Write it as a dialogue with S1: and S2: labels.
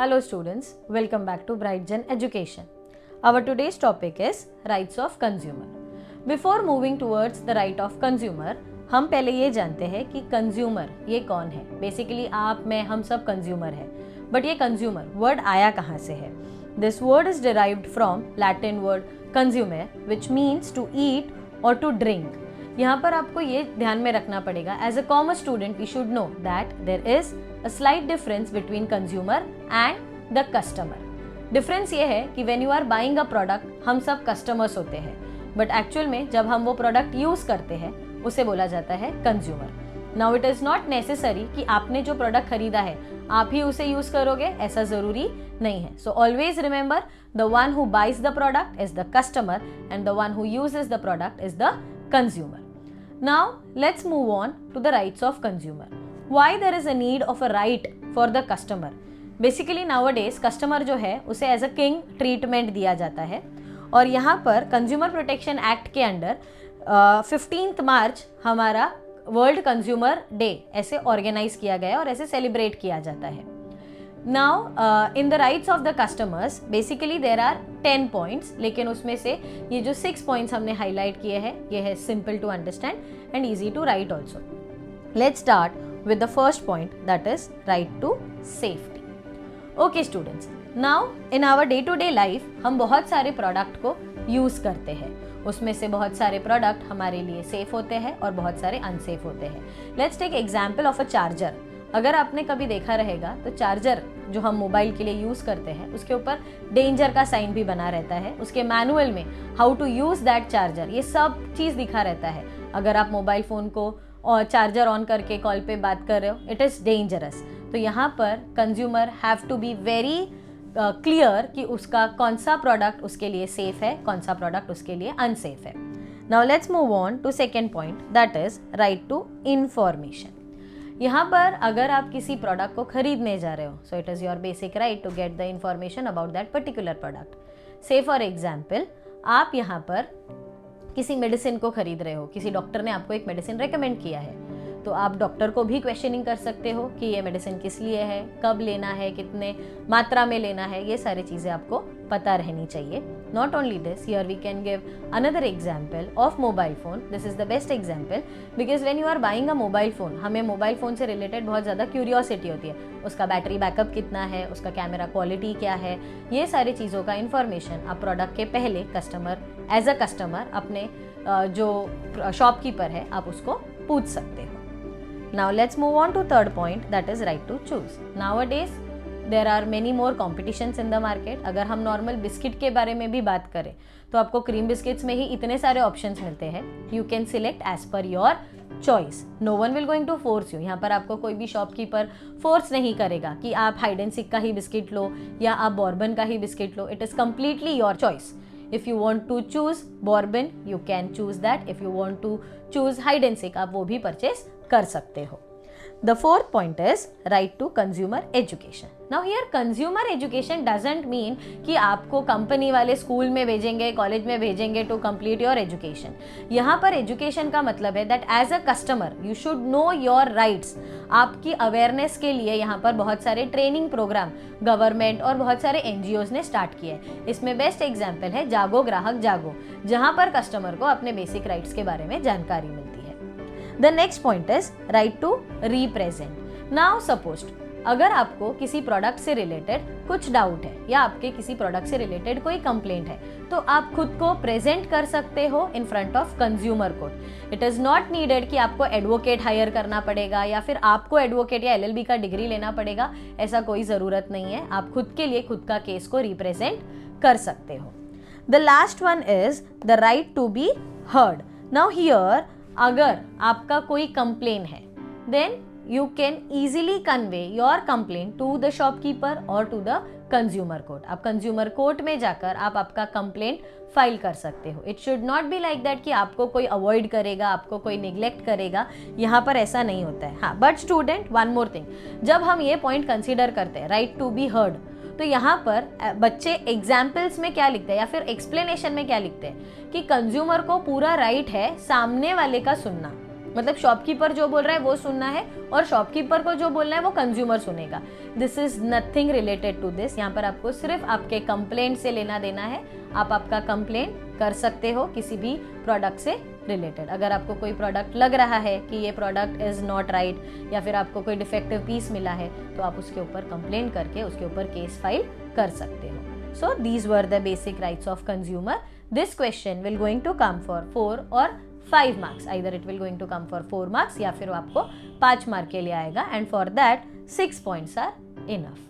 S1: Hello students, welcome back to Bright Gen Education. Our today's topic is rights of consumer. Before moving towards the right of consumer, हम पहले ये जानते हैं कि consumer ये कौन है. बेसिकली आप मैं हम सब कंज्यूमर है. बट ये कंज्यूमर वर्ड आया कहाँ से है? This word is derived from Latin word consumer which means to eat और टू ड्रिंक. यहाँ पर आपको ये ध्यान में रखना पड़ेगा, as a commerce student we should know that there is a slight difference between consumer and the customer. Difference ये है कि when you are buying a product हम सब कस्टमर्स होते हैं, बट एक्चुअल में जब हम वो प्रोडक्ट यूज करते हैं उसे बोला जाता है consumer. Now it is not necessary कि आपने जो प्रोडक्ट खरीदा है आप ही उसे यूज करोगे, ऐसा जरूरी नहीं है. So always remember the one who buys the product is the customer and the one who uses the product is the consumer. Now let's move on to the rights of consumer. Why there is a need of a right for the customer? Basically nowadays customer जो है उसे as a king treatment दिया जाता है और यहाँ पर consumer protection act के अंडर 15 मार्च हमारा वर्ल्ड कंज्यूमर डे ऐसे ऑर्गेनाइज किया गया और ऐसे सेलिब्रेट किया जाता है. Now in the rights of the customers basically there are 10 points, लेकिन उसमें से ये जो 6 points हमने हाईलाइट किए हैं ये है simple to understand and easy to write also. Let's start with the first point, that is right to safety. Okay students, now in our day to day life हम बहुत सारे प्रोडक्ट को use करते हैं. उसमें से बहुत सारे प्रोडक्ट हमारे लिए सेफ होते हैं और बहुत सारे अनसेफ होते हैं. Let's take example of a charger. अगर आपने कभी देखा रहेगा तो चार्जर जो हम मोबाइल के लिए यूज़ करते हैं उसके ऊपर डेंजर का साइन भी बना रहता है. उसके मैनुअल में how to use that charger ये सब चीज़ दिखा रहता है. अगर आप मोबाइल फ़ोन को और चार्जर ऑन करके कॉल पे बात कर रहे हो इट इज़ डेंजरस. तो यहाँ पर consumer have to be very clear कि उसका कौन सा प्रोडक्ट उसके लिए सेफ है, कौन सा प्रोडक्ट उसके लिए अनसेफ है. Now let's move on to second point, that is right to information. यहाँ पर अगर आप किसी प्रोडक्ट को खरीदने जा रहे हो so it is your basic right to get the information about that particular product. Say for example आप यहाँ पर किसी मेडिसिन को खरीद रहे हो, किसी डॉक्टर ने आपको एक मेडिसिन रेकमेंड किया है तो आप डॉक्टर को भी क्वेश्चनिंग कर सकते हो कि ये मेडिसिन किस लिए है, कब लेना है, कितने मात्रा में लेना है, ये सारी चीज़ें आपको पता रहनी चाहिए. Not only this, here we can give another example of mobile phone. This is the best example because when you are buying a mobile phone हमें मोबाइल फ़ोन से रिलेटेड बहुत ज़्यादा क्यूरियोसिटी होती है. उसका बैटरी बैकअप कितना है, उसका कैमरा क्वालिटी क्या है, ये सारी चीज़ों का इन्फॉर्मेशन आप प्रोडक्ट के पहले कस्टमर एज अ कस्टमर अपने जो शॉपकीपर है आप उसको पूछ सकते हो. Now let's move on to third point, that is right to choose. Nowadays there are many more competitions in the market. अगर हम नॉर्मल बिस्किट के बारे में भी बात करें तो आपको क्रीम बिस्किट्स में ही इतने सारे ऑप्शंस मिलते हैं. You can select as per your choice. No one will going to force you. यहाँ पर आपको कोई भी शॉपकीपर फोर्स नहीं करेगा कि आप हाइड एंड सीक का ही बिस्किट लो या आप बॉर्बन का ही बिस्किट लो. It is completely your choice. If you want to choose bourbon, you can choose that. If you want to choose hide and seek, आप वो भी परचेज कर सकते हो. The fourth point is right to consumer education. Now here consumer education doesn't mean कि आपको company वाले school में भेजेंगे, कॉलेज में भेजेंगे to complete your education. यहाँ पर education का मतलब है that as a customer you should know your rights. आपकी अवेयरनेस के लिए यहाँ पर बहुत सारे ट्रेनिंग प्रोग्राम गवर्नमेंट और बहुत सारे NGOs ने स्टार्ट किए हैं. इसमें बेस्ट एग्जाम्पल है जागो ग्राहक जागो, जहाँ पर कस्टमर को अपने बेसिक राइट्स के बारे में जानकारी मिलती है. The next point is right to represent. Now suppose अगर आपको किसी प्रोडक्ट से रिलेटेड कुछ डाउट है या आपके किसी प्रोडक्ट से रिलेटेड कोई कंप्लेंट है तो आप खुद को प्रेजेंट कर सकते हो in front of consumer court. It is not needed कि आपको एडवोकेट हायर करना पड़ेगा या फिर आपको एडवोकेट या LLB का डिग्री लेना पड़ेगा. ऐसा कोई ज़रूरत नहीं है. आप खुद के लिए खुद का केस को रिप्रेजेंट कर सकते हो. The last one is the right to be heard. Now here अगर आपका कोई कंप्लेन है then you can easily convey your complain to the shopkeeper और टू द कंज्यूमर कोर्ट. आप कंज्यूमर कोर्ट में जाकर आप आपका कंप्लेंट फाइल कर सकते हो. It should not be like that कि आपको कोई अवॉइड करेगा, आपको कोई निग्लेक्ट करेगा. यहाँ पर ऐसा नहीं होता है. हाँ, but student one more thing, जब हम ये पॉइंट कंसिडर करते हैं राइट टू बी हर्ड तो यहाँ पर बच्चे एग्जाम्पल्स में क्या लिखते हैं या फिर एक्सप्लेनेशन में क्या लिखते हैं कि कंज्यूमर को पूरा राइट है सामने वाले का सुनना. मतलब शॉपकीपर जो बोल रहा है वो सुनना है और शॉपकीपर को जो बोलना है वो कंज्यूमर सुनेगा। This is nothing related to this. यहाँ पर आपको सिर्फ आपके कंप्लेंट से लेना देना है। आप आपका कंप्लेंट कर सकते हो किसी भी प्रोडक्ट से रिलेटेड। अगर आपको कोई प्रोडक्ट लग रहा है कि ये प्रोडक्ट इज नॉट राइट या फिर आपको कोई डिफेक्टिव पीस मिला है तो आप उसके ऊपर कंप्लेंट करके उसके ऊपर केस फाइल कर सकते हो। So these were the basic rights of consumer. This question will going to come for 4 और 5 marks. Either it will going to come for 4 marks या फिर आपको 5 मार्क के लिए आएगा, and for that 6 points are enough.